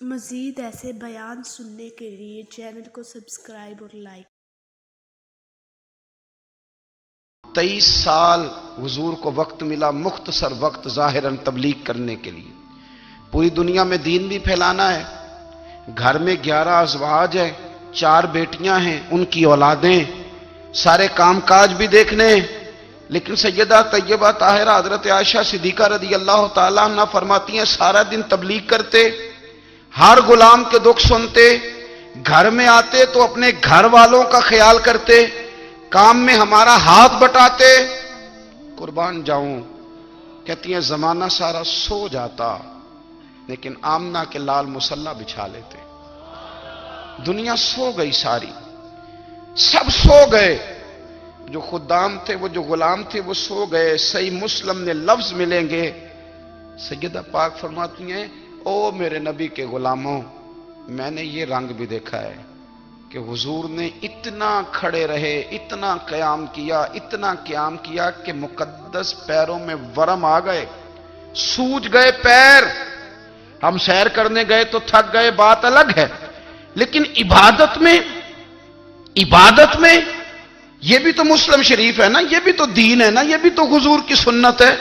مزید ایسے بیان سننے کے لیے چینل کو سبسکرائب اور لائک 23 سال حضور کو وقت ملا، مختصر وقت ظاہراً تبلیغ کرنے کے لیے۔ پوری دنیا میں دین بھی پھیلانا ہے۔ گھر میں 11 ازواج ہیں، 4 بیٹیاں ہیں، ان کی اولادیں، سارے کام کاج بھی دیکھنے ہیں۔ لیکن سیدہ طیبہ طاہرہ حضرت عائشہ صدیقہ رضی اللہ تعالیٰ عنہ فرماتی ہیں سارا دن تبلیغ کرتے، ہر غلام کے دکھ سنتے، گھر میں آتے تو اپنے گھر والوں کا خیال کرتے، کام میں ہمارا ہاتھ بٹاتے۔ قربان جاؤں، کہتی ہیں زمانہ سارا سو جاتا لیکن آمنہ کے لال مصلی بچھا لیتے۔ دنیا سو گئی، ساری سب سو گئے، جو خدام تھے، وہ جو غلام تھے، وہ سو گئے۔ صحیح مسلم نے لفظ ملیں گے، سیدہ پاک فرماتی ہیں او میرے نبی کے غلاموں، میں نے یہ رنگ بھی دیکھا ہے کہ حضور نے اتنا کھڑے رہے، اتنا قیام کیا، اتنا قیام کیا کہ مقدس پیروں میں ورم آ گئے، سوج گئے پیر۔ ہم سیر کرنے گئے تو تھک گئے، بات الگ ہے، لیکن عبادت میں یہ بھی تو مسلم شریف ہے نا، یہ بھی تو دین ہے نا، یہ بھی تو حضور کی سنت ہے،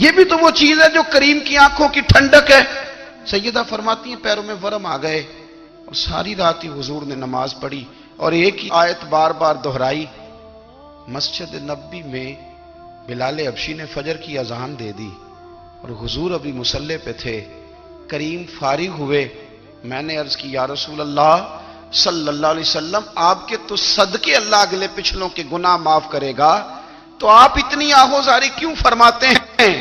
یہ بھی تو وہ چیز ہے جو کریم کی آنکھوں کی ٹھنڈک ہے۔ سیدہ فرماتی ہیں پیروں میں ورم آ گئے، اور ساری رات ہی حضور نے نماز پڑھی اور ایک ہی آیت بار بار دہرائی۔ مسجد نبوی میں بلال حبشی نے فجر کی اذان دے دی اور حضور ابھی مصلی پہ تھے۔ کریم فارغ ہوئے، میں نے عرض کی یا رسول اللہ صلی اللہ علیہ وسلم، آپ کے تو صدقے اللہ اگلے پچھلوں کے گناہ معاف کرے گا، تو آپ اتنی آہوزاری کیوں فرماتے ہیں؟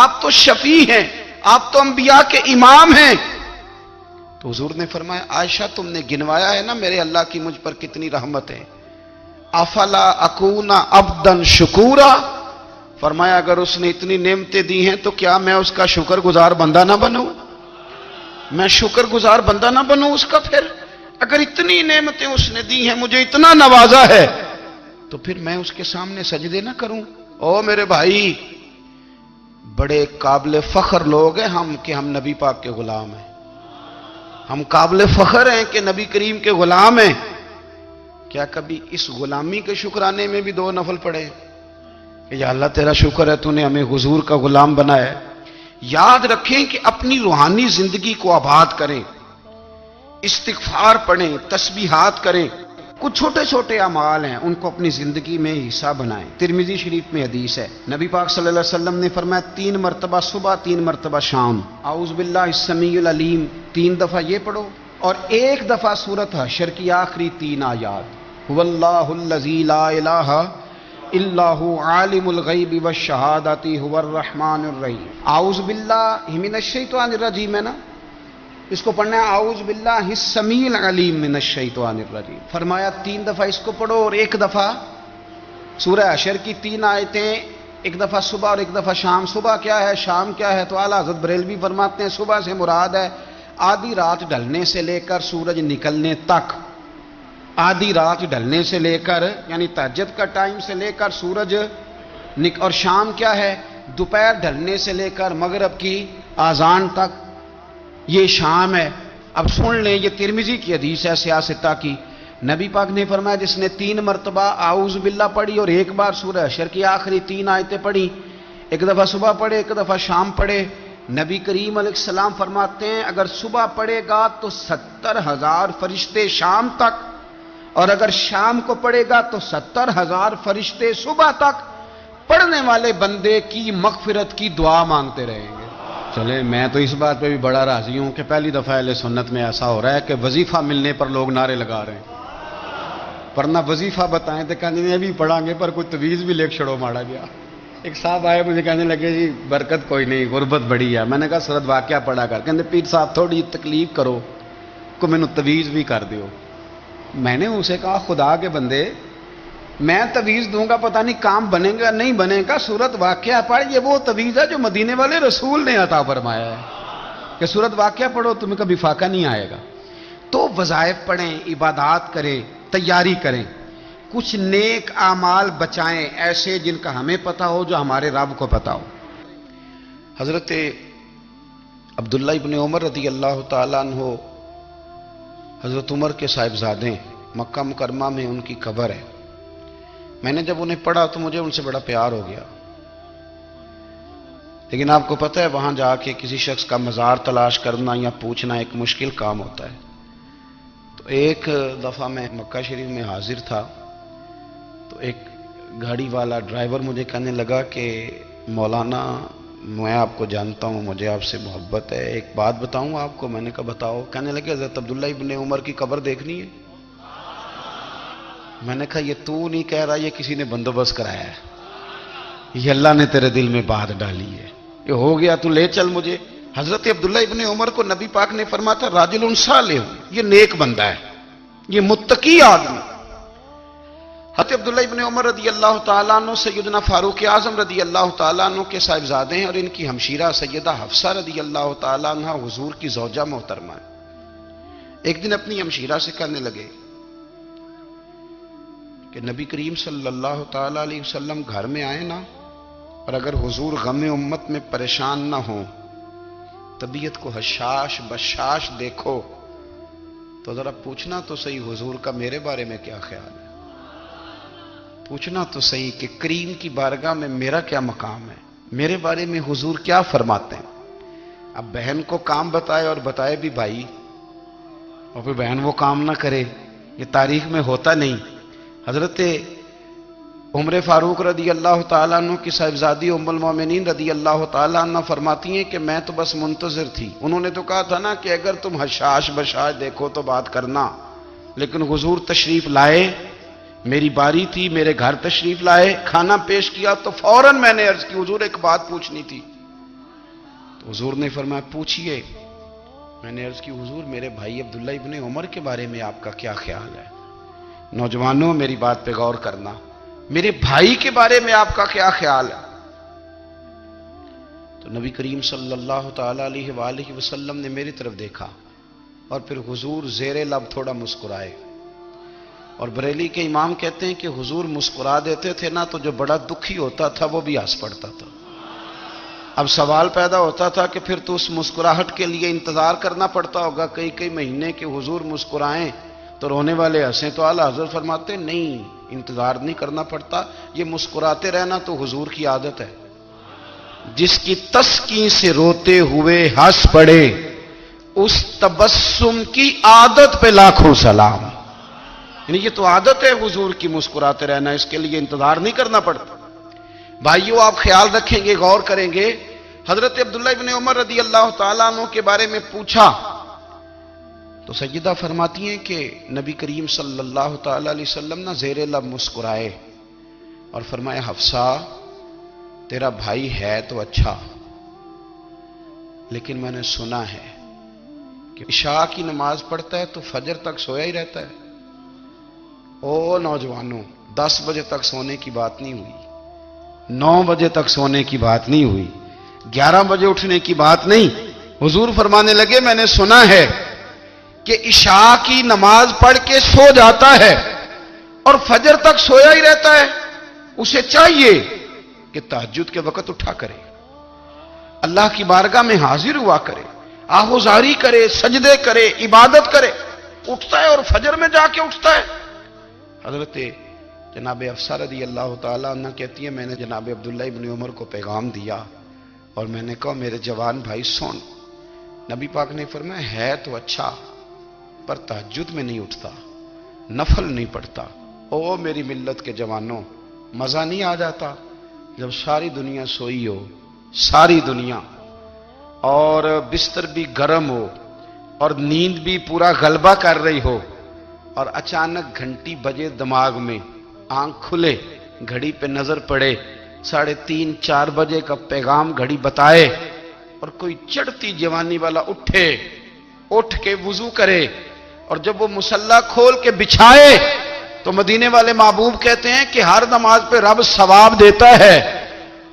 آپ تو شفیع ہیں، آپ تو انبیاء کے امام ہیں۔ تو حضور نے فرمایا عائشہ تم نے گنوایا ہے نا میرے اللہ کی مجھ پر کتنی رحمت ہے، افلا اکون عبدا شکورا، فرمایا اگر اس نے اتنی نعمتیں دی ہیں تو کیا میں اس کا شکر گزار بندہ نہ بنوں؟ میں شکر گزار بندہ نہ بنوں اس کا؟ پھر اگر اتنی نعمتیں اس نے دی ہیں، مجھے اتنا نوازا ہے، تو پھر میں اس کے سامنے سجدے نہ کروں؟ او میرے بھائی، بڑے قابل فخر لوگ ہیں ہم کہ ہم نبی پاک کے غلام ہیں، ہم قابل فخر ہیں کہ نبی کریم کے غلام ہیں۔ کیا کبھی اس غلامی کے شکرانے میں بھی 2 نفل پڑھے کہ یا اللہ تیرا شکر ہے تو نے ہمیں حضور کا غلام بنایا ہے؟ یاد رکھیں کہ اپنی روحانی زندگی کو آباد کریں، استغفار پڑھیں، تسبیحات کریں، کچھ چھوٹے چھوٹے اعمال ہیں ان کو اپنی زندگی میں حصہ بنائیں۔ ترمذی شریف میں حدیث ہے، نبی پاک صلی اللہ علیہ وسلم نے فرمایا 3 مرتبہ صبح، 3 مرتبہ شام اعوذ باللہ السمیع العلیم 3 دفعہ یہ پڑھو، اور 1 دفعہ سورۃ حشر کی آخری 3 آیات، هو اللہ الذی لا الہ الا هو عالم الغیب والشہادۃ هو الرحمن الرحیم۔ اعوذ باللہ من الشیطان الرجیم ہے نا، اس کو پڑھنا ہے اعوذ باللہ السمیع العلیم من الشیطان الرجیم۔ فرمایا 3 دفعہ اس کو پڑھو اور 1 دفعہ سورہ حشر کی 3 آیتیں، 1 دفعہ صبح اور 1 دفعہ شام۔ صبح کیا ہے، شام کیا ہے؟ تو اعلیٰ حضرت بریلوی فرماتے ہیں صبح سے مراد ہے آدھی رات ڈھلنے سے لے کر سورج نکلنے تک، آدھی رات ڈھلنے سے لے کر یعنی تہجد کا ٹائم سے لے کر سورج اور شام کیا ہے، دوپہر ڈھلنے سے لے کر مغرب کی اذان تک، یہ شام ہے۔ اب سن لیں، یہ ترمذی کی حدیث ہے سیاستہ کی، نبی پاک نے فرمایا جس نے 3 مرتبہ اعوذ باللہ پڑھی اور 1 بار سورہ حشر کی آخری 3 آیتیں پڑھی، 1 دفعہ صبح پڑھے، 1 دفعہ شام پڑھے، نبی کریم علیہ السلام فرماتے ہیں اگر صبح پڑھے گا تو 70,000 فرشتے شام تک، اور اگر شام کو پڑھے گا تو 70,000 فرشتے صبح تک پڑھنے والے بندے کی مغفرت کی دعا مانگتے رہیں گے۔ چلے میں تو اس بات پہ بھی بڑا راضی ہوں کہ پہلی دفعہ اہل سنت میں ایسا ہو رہا ہے کہ وظیفہ ملنے پر لوگ نعرے لگا رہے ہیں، ورنہ وظیفہ بتائیں تو کہنے ابھی پڑھیں گے پر کوئی تویز بھی لکھ چھڑو ماڑا گیا۔ ایک صاحب آئے مجھے کہنے لگے جی برکت کوئی نہیں، غربت بڑی ہے۔ میں نے کہا سورۃ واقعہ پڑھا کر، کہتے پیر صاحب تھوڑی تکلیف کرو کو میں نے تویز بھی کر دیو۔ میں نے اسے کہا خدا کے بندے میں تویز دوں گا پتہ نہیں کام بنے گا نہیں بنے گا، سورۃ واقعہ پڑھ، یہ وہ تویز ہے جو مدینے والے رسول نے عطا فرمایا ہے کہ سورۃ واقعہ پڑھو تمہیں کبھی فاقہ نہیں آئے گا۔ تو وظائف پڑھیں، عبادات کریں، تیاری کریں، کچھ نیک اعمال بچائیں ایسے جن کا ہمیں پتہ ہو، جو ہمارے رب کو پتہ ہو۔ حضرت عبداللہ ابن عمر رضی اللہ تعالیٰ عنہ حضرت عمر کے صاحبزادے، مکہ مکرمہ میں ان کی قبر ہے۔ میں نے جب انہیں پڑھا تو مجھے ان سے بڑا پیار ہو گیا، لیکن آپ کو پتہ ہے وہاں جا کے کسی شخص کا مزار تلاش کرنا یا پوچھنا ایک مشکل کام ہوتا ہے۔ تو ایک دفعہ میں مکہ شریف میں حاضر تھا، تو ایک گاڑی والا ڈرائیور مجھے کہنے لگا کہ مولانا میں آپ کو جانتا ہوں، مجھے آپ سے محبت ہے، ایک بات بتاؤں آپ کو؟ میں نے کہا بتاؤ۔ کہنے لگے حضرت عبداللہ ابن عمر کی قبر دیکھنی ہے۔ میں نے کہا یہ تو نہیں کہہ رہا، یہ کسی نے بندوبست کرایا ہے، یہ اللہ نے تیرے دل میں بات ڈالی ہے، یہ ہو گیا، تو لے چل مجھے۔ حضرت عبداللہ ابن عمر کو نبی پاک نے فرمایا تھا راجل صالح، یہ نیک بندہ ہے، یہ متقی آدمی۔ حضرت عبداللہ ابن عمر رضی اللہ تعالیٰ عنہ سیدنا فاروق اعظم رضی اللہ تعالیٰ عنہ کے صاحبزادے ہیں، اور ان کی ہمشیرہ سیدہ حفصہ رضی اللہ تعالیٰ عنہ حضور کی زوجہ محترمہ ہے۔ ایک دن اپنی ہمشیرہ سے کہنے لگے کہ نبی کریم صلی اللہ تعالیٰ علیہ وسلم گھر میں آئے نا، اور اگر حضور غم امت میں پریشان نہ ہوں، طبیعت کو حشاش بشاش دیکھو، تو ذرا پوچھنا تو صحیح حضور کا میرے بارے میں کیا خیال ہے، پوچھنا تو صحیح کہ کریم کی بارگاہ میں میرا کیا مقام ہے، میرے بارے میں حضور کیا فرماتے ہیں۔ اب بہن کو کام بتائے، اور بتائے بھی بھائی، اور پھر بہن وہ کام نہ کرے، یہ تاریخ میں ہوتا نہیں۔ حضرت عمر فاروق رضی اللہ تعالیٰ عنہ کی صاحبزادی ام المومنین رضی اللہ تعالیٰ عنہ فرماتی ہیں کہ میں تو بس منتظر تھی، انہوں نے تو کہا تھا نا کہ اگر تم حشاش بشاش دیکھو تو بات کرنا، لیکن حضور تشریف لائے، میری باری تھی، میرے گھر تشریف لائے، کھانا پیش کیا تو فوراً میں نے عرض کی حضور ایک بات پوچھنی تھی۔ تو حضور نے فرمایا پوچھئے۔ میں نے عرض کی حضور میرے بھائی عبداللہ ابن عمر کے بارے میں آپ کا کیا خیال ہے؟ نوجوانوں میری بات پہ غور کرنا، میرے بھائی کے بارے میں آپ کا کیا خیال ہے؟ تو نبی کریم صلی اللہ تعالیٰ علیہ وآلہ وسلم نے میری طرف دیکھا، اور پھر حضور زیر لب تھوڑا مسکرائے، اور بریلی کے امام کہتے ہیں کہ حضور مسکرا دیتے تھے نا تو جو بڑا دکھی ہوتا تھا وہ بھی ہنس پڑتا تھا۔ اب سوال پیدا ہوتا تھا کہ پھر تو اس مسکراہٹ کے لیے انتظار کرنا پڑتا ہوگا کئی مہینے کہ حضور مسکرائیں تو رونے والے ہنسیں، تو اعلیٰ حضرت فرماتے نہیں، انتظار نہیں کرنا پڑتا، یہ مسکراتے رہنا تو حضور کی عادت ہے۔ جس کی تسکین سے روتے ہوئے ہنس پڑے، اس تبسم کی عادت پہ لاکھوں سلام۔ یعنی یہ تو عادت ہے حضور کی مسکراتے رہنا، اس کے لیے انتظار نہیں کرنا پڑتا۔ بھائیو آپ خیال رکھیں گے، غور کریں گے، حضرت عبداللہ ابن عمر رضی اللہ تعالیٰ عنہ کے بارے میں پوچھا تو سیدہ فرماتی ہیں کہ نبی کریم صلی اللہ تعالیٰ علیہ وسلم نہ زیر لب مسکرائے اور فرمایا حفصہ تیرا بھائی ہے تو اچھا، لیکن میں نے سنا ہے کہ عشاء کی نماز پڑھتا ہے تو فجر تک سویا ہی رہتا ہے۔ او نوجوانوں، 10 بجے تک سونے کی بات نہیں ہوئی، 9 بجے تک سونے کی بات نہیں ہوئی، 11 بجے اٹھنے کی بات نہیں۔ حضور فرمانے لگے میں نے سنا ہے کہ عشاء کی نماز پڑھ کے سو جاتا ہے اور فجر تک سویا ہی رہتا ہے، اسے چاہیے کہ تہجد کے وقت اٹھا کرے، اللہ کی بارگاہ میں حاضر ہوا کرے، آہوزاری کرے، سجدے کرے، عبادت کرے، اٹھتا ہے اور فجر میں جا کے اٹھتا ہے۔ حضرت جناب حفصہ رضی اللہ تعالیٰ عنہ کہتی ہے میں نے جناب عبداللہ ابن عمر کو پیغام دیا اور میں نے کہا میرے جوان بھائی سن، نبی پاک نے فرمایا ہے تو اچھا پر تہجد میں نہیں اٹھتا، نفل نہیں پڑھتا۔ او میری ملت کے جوانوں، مزہ نہیں آ جاتا جب ساری دنیا سوئی ہو، ساری دنیا، اور بستر بھی گرم ہو اور نیند بھی پورا غلبہ کر رہی ہو، اور اچانک گھنٹی بجے دماغ میں، آنکھ کھلے، گھڑی پہ نظر پڑے، 3:30 4 بجے کا پیغام گھڑی بتائے، اور کوئی چڑھتی جوانی والا اٹھ کے وضو کرے، اور جب وہ مصلی کھول کے بچھائے تو مدینے والے محبوب کہتے ہیں کہ ہر نماز پہ رب ثواب دیتا ہے،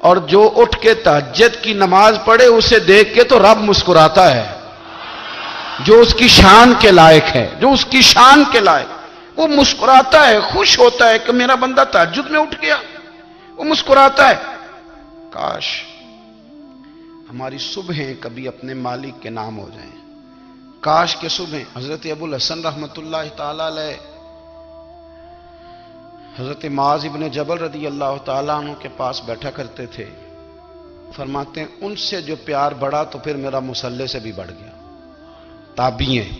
اور جو اٹھ کے تہجد کی نماز پڑھے اسے دیکھ کے تو رب مسکراتا ہے، جو اس کی شان کے لائق ہے، جو اس کی شان کے لائق، وہ مسکراتا ہے، خوش ہوتا ہے کہ میرا بندہ تہجد میں اٹھ گیا، وہ مسکراتا ہے۔ کاش ہماری صبحیں کبھی اپنے مالک کے نام ہو جائیں. کاش کے صبح حضرت ابو الحسن رحمت اللہ تعالی علیہ حضرت معاذ ابن جبل رضی اللہ تعالیٰ عنہ کے پاس بیٹھا کرتے تھے. فرماتے ہیں ان سے جو پیار بڑھا تو پھر میرا مصلی سے بھی بڑھ گیا. تابعی ہیں.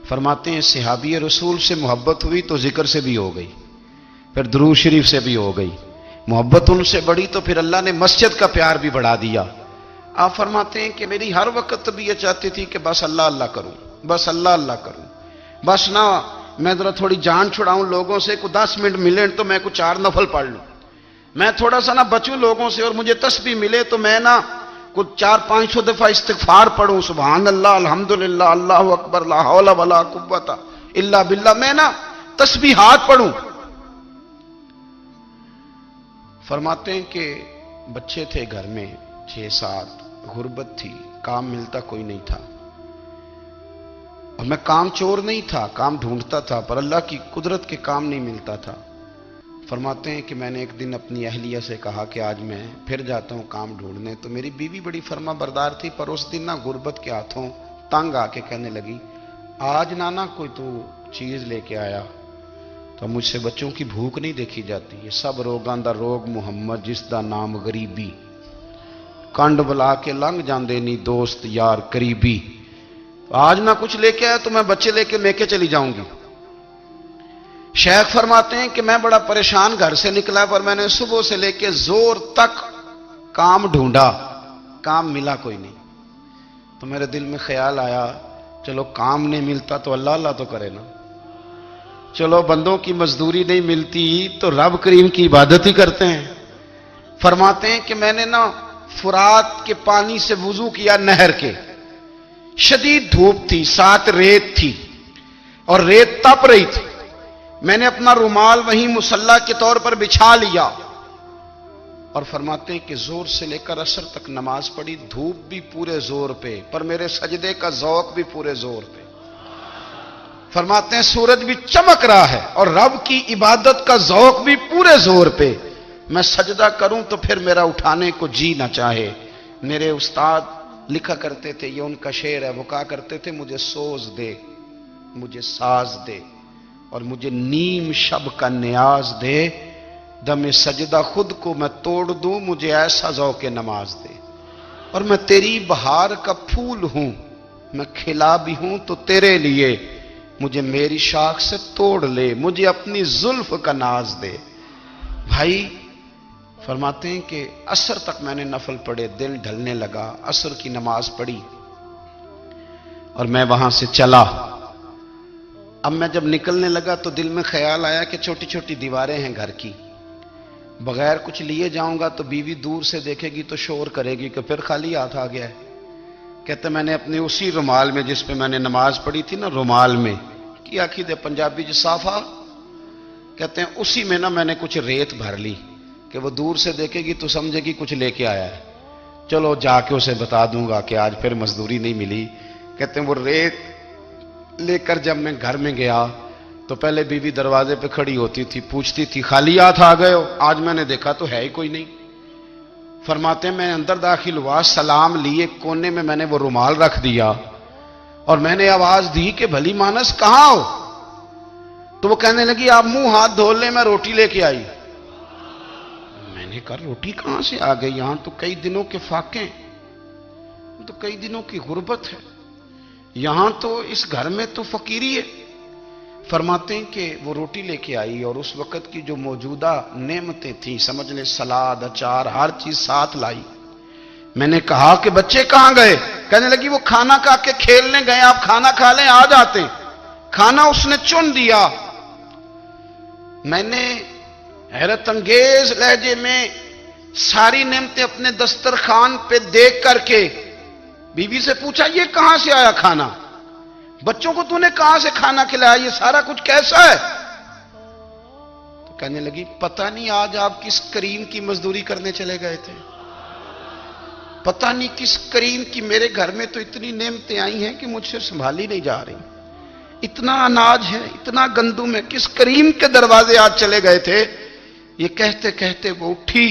فرماتے ہیں صحابی رسول سے محبت ہوئی تو ذکر سے بھی ہو گئی, پھر درود شریف سے بھی ہو گئی. محبت ان سے بڑھی تو پھر اللہ نے مسجد کا پیار بھی بڑھا دیا. آپ فرماتے ہیں کہ میری ہر وقت طبیعت چاہتی تھی کہ بس اللہ اللہ کروں, بس اللہ اللہ کروں, بس نہ میں ذرا تھوڑی جان چھڑاؤں لوگوں سے, کو 10 منٹ ملے تو میں کو 4 نفل پڑھ لوں, میں تھوڑا سا نہ بچوں لوگوں سے, اور مجھے تسبیح ملے تو میں نہ کچھ 400-500 دفعہ استغفار پڑھوں, سبحان اللہ, الحمدللہ, اللہ اکبر, لا حول ولا قوت الا باللہ, میں نہ تسبیحات پڑھوں. فرماتے ہیں کہ بچے تھے گھر میں 6-7, غربت تھی, کام ملتا کوئی نہیں تھا, اور میں کام چور نہیں تھا, کام ڈھونڈتا تھا, پر اللہ کی قدرت کے کام نہیں ملتا تھا. فرماتے ہیں کہ میں نے ایک دن اپنی اہلیہ سے کہا کہ آج میں پھر جاتا ہوں کام ڈھونڈنے. تو میری بیوی بڑی فرما بردار تھی, پر اس دن نہ غربت کے ہاتھوں تنگ آ کے کہنے لگی آج نانا کوئی تو چیز لے کے آیا. تو مجھ سے بچوں کی بھوک نہیں دیکھی جاتی, یہ سب روگاں دا روگ محمد جس دا نام غریبی, کنڈ بلا کے لنگ جاندے نہیں دوست یار قریبی. آج نہ کچھ لے کے آیا تو میں بچے لے کے میکے چلی جاؤں گی. شیخ فرماتے ہیں کہ میں بڑا پریشان گھر سے نکلا, پر میں نے صبح سے لے کے زور تک کام ڈھونڈا, کام ملا کوئی نہیں. تو میرے دل میں خیال آیا چلو کام نہیں ملتا تو اللہ اللہ تو کرے نا, چلو بندوں کی مزدوری نہیں ملتی تو رب کریم کی عبادت ہی کرتے ہیں. فرماتے ہیں کہ میں نے نا فرات کے پانی سے وضو کیا, نہر کے, شدید دھوپ تھی, ساتھ ریت تھی اور ریت تپ رہی تھی. میں نے اپنا رومال وہیں مصلی کے طور پر بچھا لیا, اور فرماتے ہیں کہ زور سے لے کر عصر تک نماز پڑھی, دھوپ بھی پورے زور پہ, پر میرے سجدے کا ذوق بھی پورے زور پہ. فرماتے ہیں سورج بھی چمک رہا ہے اور رب کی عبادت کا ذوق بھی پورے زور پہ. میں سجدہ کروں تو پھر میرا اٹھانے کو جی نہ چاہے. میرے استاد لکھا کرتے تھے, یہ ان کا شعر ہے, وہ کہا کرتے تھے مجھے سوز دے, مجھے ساز دے, اور مجھے نیم شب کا نیاز دے, دم سجدہ خود کو میں توڑ دوں, مجھے ایسا ذوق نماز دے. اور میں تیری بہار کا پھول ہوں, میں کھلا بھی ہوں تو تیرے لیے, مجھے میری شاخ سے توڑ لے, مجھے اپنی زلف کا ناز دے. بھائی فرماتے ہیں کہ عصر تک میں نے نفل پڑھے, دل ڈھلنے لگا, عصر کی نماز پڑھی اور میں وہاں سے چلا. اب میں جب نکلنے لگا تو دل میں خیال آیا کہ چھوٹی چھوٹی دیواریں ہیں گھر کی, بغیر کچھ لیے جاؤں گا تو بیوی دور سے دیکھے گی تو شور کرے گی کہ پھر خالی ہاتھ آ گیا ہے. کہتے میں نے اپنے اسی رومال میں جس پہ میں نے نماز پڑھی تھی نا, رومال میں کی آخی دے پنجابی جو صافہ کہتے ہیں, اسی میں نا میں نے کچھ ریت بھر لی کہ وہ دور سے دیکھے گی تو سمجھے گی کچھ لے کے آیا ہے, چلو جا کے اسے بتا دوں گا کہ آج پھر مزدوری نہیں ملی. کہتے ہیں وہ ریت لے کر جب میں گھر میں گیا تو پہلے بیوی دروازے پہ کھڑی ہوتی تھی, پوچھتی تھی خالی ہاتھ آ گئے ہو, آج میں نے دیکھا تو ہے ہی کوئی نہیں. فرماتے ہیں میں اندر داخل ہوا, سلام لیے, کونے میں نے وہ رومال رکھ دیا اور میں نے آواز دی کہ بھلی مانس کہاں ہو. تو وہ کہنے لگی آپ منہ ہاتھ دھو لیں, میں روٹی لے کے آئی. میں نے کہا روٹی کہاں سے آ گئی, یہاں تو کئی دنوں کے فاقے, تو کئی دنوں کی غربت ہے, یہاں تو اس گھر میں تو فقیری ہے. فرماتے ہیں کہ وہ روٹی لے کے آئی اور اس وقت کی جو موجودہ نعمتیں تھیں, سمجھ لیں سلاد, اچار, ہر چیز ساتھ لائی. میں نے کہا کہ بچے کہاں گئے, کہنے لگی وہ کھانا کھا کے کھیلنے گئے, آپ کھانا کھا لیں آ جاتے. کھانا اس نے چن دیا. میں نے حیرت انگیز لہجے میں ساری نعمتیں اپنے دسترخوان پہ دیکھ کر کے بیوی سے پوچھا یہ کہاں سے آیا کھانا, بچوں کو تو نے کہاں سے کھانا کھلایا, یہ سارا کچھ کیسا ہے. تو کہنے لگی پتہ نہیں آج آپ کس کریم کی مزدوری کرنے چلے گئے تھے, پتہ نہیں کس کریم کی, میرے گھر میں تو اتنی نعمتیں آئی ہیں کہ مجھ سے سنبھالی نہیں جا رہی, اتنا اناج ہے, اتنا گندم ہے, کس کریم کے دروازے آج چلے گئے تھے. یہ کہتے کہتے وہ اٹھی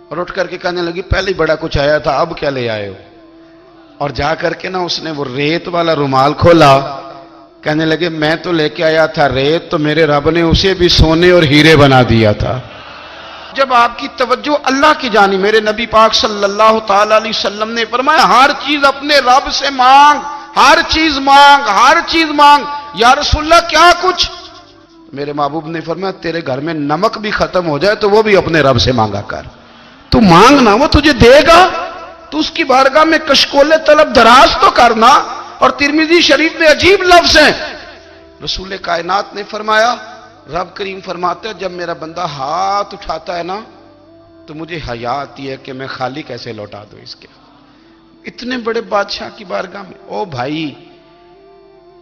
اور اٹھ کر کے کہنے لگی پہلے ہی بڑا کچھ آیا تھا، اب کیا لے آئے ہو؟ اور جا کر کے نا اس نے وہ ریت والا رومال کھولا، کہنے لگے میں تو لے کے آیا تھا ریت، تو میرے رب نے اسے بھی سونے اور ہیرے بنا دیا تھا۔ جب آپ کی توجہ اللہ کی جانب، میرے نبی پاک صلی اللہ تعالی علیہ وسلم نے فرمایا ہر چیز اپنے رب سے مانگ، ہر چیز مانگ، ہر چیز مانگ۔ یا رسول اللہ کیا کچھ؟ میرے محبوب نے فرمایا تیرے گھر میں نمک بھی ختم ہو جائے تو وہ بھی اپنے رب سے مانگا کر، تو مانگنا وہ تجھے دے گا، تو اس کی بارگاہ میں کشکول طلب دراز تو کرنا۔ اور ترمذی شریف میں عجیب لفظ ہیں، رسول کائنات نے فرمایا، رب کریم فرماتے ہیں جب میرا بندہ ہاتھ اٹھاتا ہے نا تو مجھے حیا آتی ہے کہ میں خالی کیسے لوٹا دوں اس کے۔ اتنے بڑے بادشاہ کی بارگاہ میں، او بھائی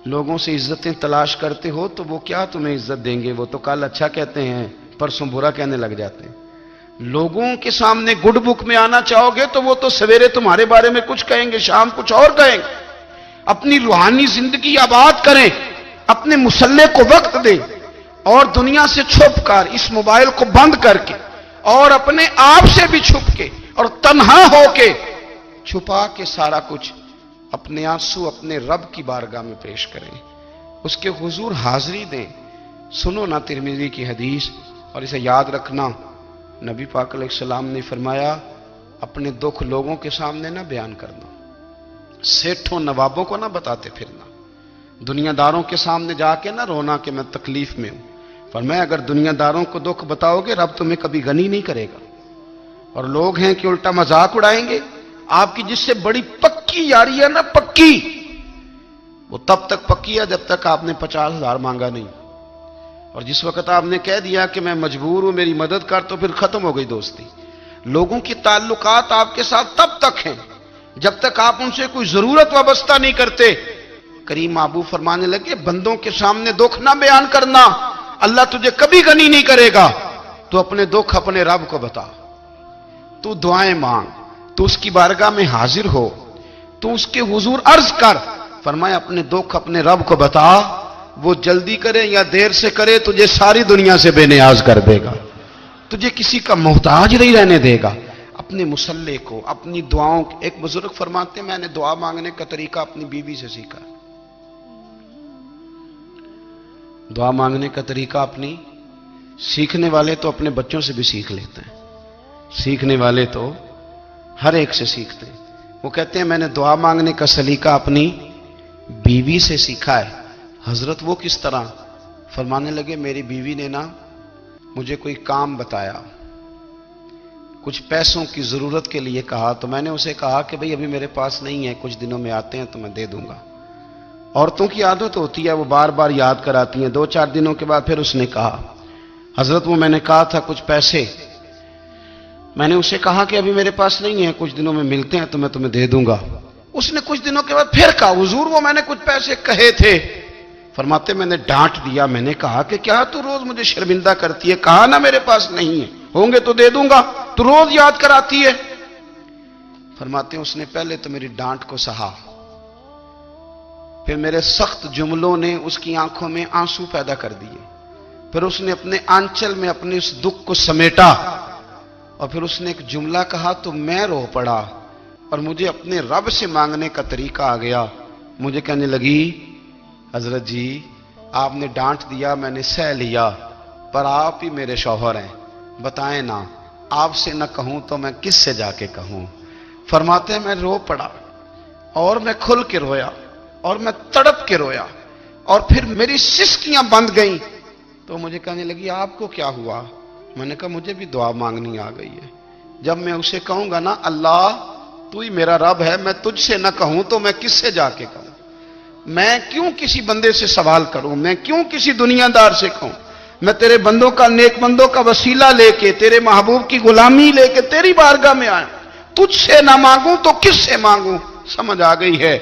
لوگوں سے عزتیں تلاش کرتے ہو تو وہ کیا تمہیں عزت دیں گے؟ وہ تو کل اچھا کہتے ہیں پرسوں برا کہنے لگ جاتے ہیں۔ لوگوں کے سامنے گڈ بک میں آنا چاہو گے تو وہ تو سویرے تمہارے بارے میں کچھ کہیں گے، شام کچھ اور کہیں گے۔ اپنی روحانی زندگی آباد کریں، اپنے مسلح کو وقت دیں، اور دنیا سے چھپ کر اس موبائل کو بند کر کے اور اپنے آپ سے بھی چھپ کے اور تنہا ہو کے چھپا کے سارا کچھ اپنے آنسو اپنے رب کی بارگاہ میں پیش کریں، اس کے حضور حاضری دیں۔ سنو نا ترمذی کی حدیث، اور اسے یاد رکھنا، نبی پاک علیہ السلام نے فرمایا اپنے دکھ لوگوں کے سامنے نہ بیان کرنا، سیٹھوں نوابوں کو نہ بتاتے پھرنا، دنیا داروں کے سامنے جا کے نہ رونا کہ میں تکلیف میں ہوں۔ فرمایا اگر دنیا داروں کو دکھ بتاؤ گے رب تمہیں کبھی غنی نہیں کرے گا۔ اور لوگ ہیں کہ الٹا مذاق اڑائیں گے۔ آپ کی جس سے بڑی پکی یاری ہے نا، پکی، وہ تب تک پکی ہے جب تک آپ نے 50,000 مانگا نہیں، اور جس وقت آپ نے کہہ دیا کہ میں مجبور ہوں میری مدد کر تو پھر ختم ہو گئی دوستی۔ لوگوں کی تعلقات آپ کے ساتھ تب تک ہیں جب تک آپ ان سے کوئی ضرورت وابستہ نہیں کرتے۔ کریم محبوب فرمانے لگے بندوں کے سامنے دکھ نہ بیان کرنا، اللہ تجھے کبھی غنی نہیں کرے گا۔ تو اپنے دکھ اپنے رب کو بتا، تو دعائیں مانگ، تو اس کی بارگاہ میں حاضر ہو، تو اس کے حضور عرض کر۔ فرمایا اپنے دکھ اپنے رب کو بتا، وہ جلدی کرے یا دیر سے کرے تجھے ساری دنیا سے بے نیاز کر دے گا، تجھے کسی کا محتاج نہیں رہنے دے گا۔ اپنے مسلح کو، اپنی دعاؤں، ایک بزرگ فرماتے ہیں میں نے دعا مانگنے کا طریقہ اپنی بیوی سے سیکھا۔ دعا مانگنے کا طریقہ اپنی، سیکھنے والے تو اپنے بچوں سے بھی سیکھ لیتے ہیں، سیکھنے والے تو ہر ایک سے سیکھتے ہیں۔ وہ کہتے ہیں میں نے دعا مانگنے کا سلیقہ اپنی بیوی سے سیکھا ہے۔ حضرت وہ کس طرح؟ فرمانے لگے میری بیوی نے نا مجھے کوئی کام بتایا، کچھ پیسوں کی ضرورت کے لیے کہا، تو میں نے اسے کہا کہ بھئی ابھی میرے پاس نہیں ہے، کچھ دنوں میں آتے ہیں تو میں دے دوں گا۔ عورتوں کی عادت ہوتی ہے وہ بار بار یاد کراتی ہیں، 2-4 دنوں کے بعد پھر اس نے کہا حضرت وہ میں نے کہا تھا کچھ پیسے، میں نے اسے کہا کہ ابھی میرے پاس نہیں ہے، کچھ دنوں میں ملتے ہیں تو میں تمہیں دے دوں گا۔ اس نے کچھ دنوں کے بعد پھر کہا حضور وہ میں نے کچھ پیسے کہے تھے۔ فرماتے میں نے ڈانٹ دیا، میں نے کہا کہ کیا تو روز مجھے شرمندہ کرتی ہے، کہا نا میرے پاس نہیں ہے، ہوں گے تو دے دوں گا، تو روز یاد کراتی ہے۔ فرماتے ہیں اس نے پہلے تو میری ڈانٹ کو سہا، پھر میرے سخت جملوں نے اس کی آنکھوں میں آنسو پیدا کر دیے، پھر اس نے اپنے آنچل میں اپنے اس دکھ کو سمیٹا، اور پھر اس نے ایک جملہ کہا تو میں رو پڑا، اور مجھے اپنے رب سے مانگنے کا طریقہ آ گیا۔ مجھے کہنے لگی حضرت جی آپ نے ڈانٹ دیا، میں نے سہ لیا، پر آپ ہی میرے شوہر ہیں، بتائیں نا آپ سے نہ کہوں تو میں کس سے جا کے کہوں۔ فرماتے ہیں میں رو پڑا، اور میں کھل کے رویا، اور میں تڑپ کے رویا، اور پھر میری سسکیاں بند گئیں۔ تو مجھے کہنے لگی آپ کو کیا ہوا؟ میں نے کہا مجھے بھی دعا مانگنی آ گئی ہے۔ جب میں اسے کہوں گا نا اللہ تو ہی میرا رب ہے، میں تجھ سے نہ کہوں تو میں کس سے جا کے کہوں؟ میں کیوں کسی بندے سے سوال کروں؟ میں کیوں کسی دنیا دار سے کہوں؟ میں تیرے بندوں کا، نیک بندوں کا وسیلہ لے کے، تیرے محبوب کی غلامی لے کے تیری بارگاہ میں آیا، تجھ سے نہ مانگوں تو کس سے مانگوں؟ سمجھ آ گئی ہے؟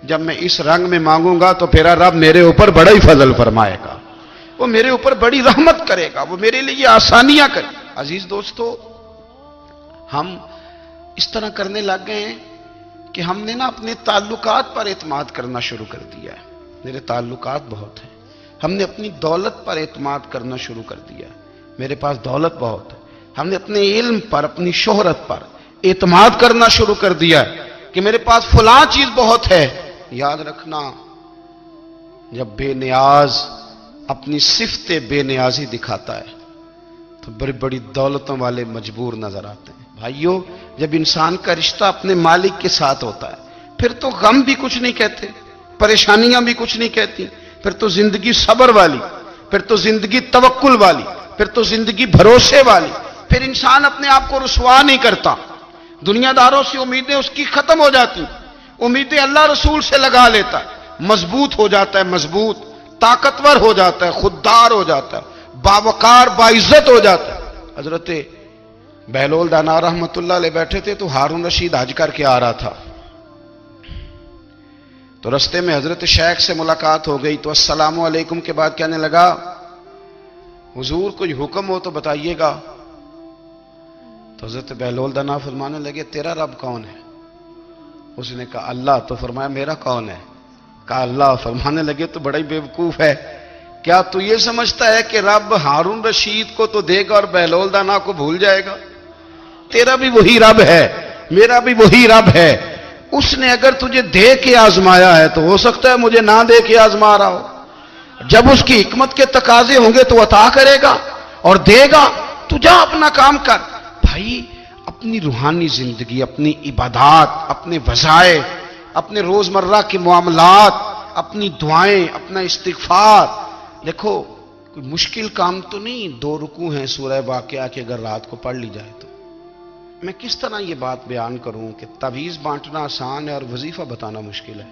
جب میں اس رنگ میں مانگوں گا تو پھر رب میرے اوپر بڑا ہی فضل فرمائے گا، وہ میرے اوپر بڑی رحمت کرے گا، وہ میرے لیے آسانیاں کرے۔ عزیز دوستو ہم اس طرح کرنے لگ گئے ہیں کہ ہم نے نا اپنے تعلقات پر اعتماد کرنا شروع کر دیا ہے۔ میرے تعلقات بہت ہیں، ہم نے اپنی دولت پر اعتماد کرنا شروع کر دیا ہے، میرے پاس دولت بہت ہے، ہم نے اپنے علم پر، اپنی شہرت پر اعتماد کرنا شروع کر دیا ہے کہ میرے پاس فلاں چیز بہت ہے. یاد رکھنا، جب بے نیاز اپنی صفت بے نیازی دکھاتا ہے تو بڑی بڑی دولتوں والے مجبور نظر آتے ہیں. بھائیو، جب انسان کا رشتہ اپنے مالک کے ساتھ ہوتا ہے پھر تو غم بھی کچھ نہیں کہتے، پریشانیاں بھی کچھ نہیں کہتی، پھر تو زندگی صبر والی، پھر تو زندگی توکل والی، پھر تو زندگی بھروسے والی. پھر انسان اپنے آپ کو رسوا نہیں کرتا. دنیا داروں سے امیدیں اس کی ختم ہو جاتی، امیدیں اللہ رسول سے لگا لیتا ہے، مضبوط ہو جاتا ہے، مضبوط، طاقتور ہو جاتا ہے، خوددار ہو جاتا ہے، باوقار باعزت ہو جاتا ہے. حضرت بہلول دانا رحمت اللہ علیہ بیٹھے تھے تو ہارون رشید حج کر کے آ رہا تھا. تو رستے میں حضرت شیخ سے ملاقات ہو گئی تو السلام علیکم کے بعد کہنے لگا، حضور کوئی حکم ہو تو بتائیے گا. تو حضرت بہلول دانا فرمانے لگے، تیرا رب کون ہے؟ اس نے کہا اللہ. تو فرمایا میرا کون ہے؟ کہا اللہ. فرمانے لگے تو بڑا ہی بیوقوف ہے، کیا تو یہ سمجھتا ہے کہ رب ہارون رشید کو تو دے گا اور بہلول دانا کو بھول جائے گا؟ تیرا بھی وہی رب ہے، میرا بھی وہی رب ہے. اس نے اگر تجھے دے کے آزمایا ہے تو ہو سکتا ہے مجھے نہ دے کے آزما رہا ہو. جب اس کی حکمت کے تقاضے ہوں گے تو عطا کرے گا اور دے گا. تو جا اپنا کام کر. بھائی، اپنی روحانی زندگی، اپنی عبادات، اپنے وظائف، اپنے روزمرہ کے معاملات، اپنی دعائیں، اپنا استغفار. دیکھو کوئی مشکل کام تو نہیں، 2 رکوع ہیں سورہ واقعہ کے، اگر رات کو پڑھ لی جائے تو. میں کس طرح یہ بات بیان کروں کہ تعویذ بانٹنا آسان ہے اور وظیفہ بتانا مشکل ہے؟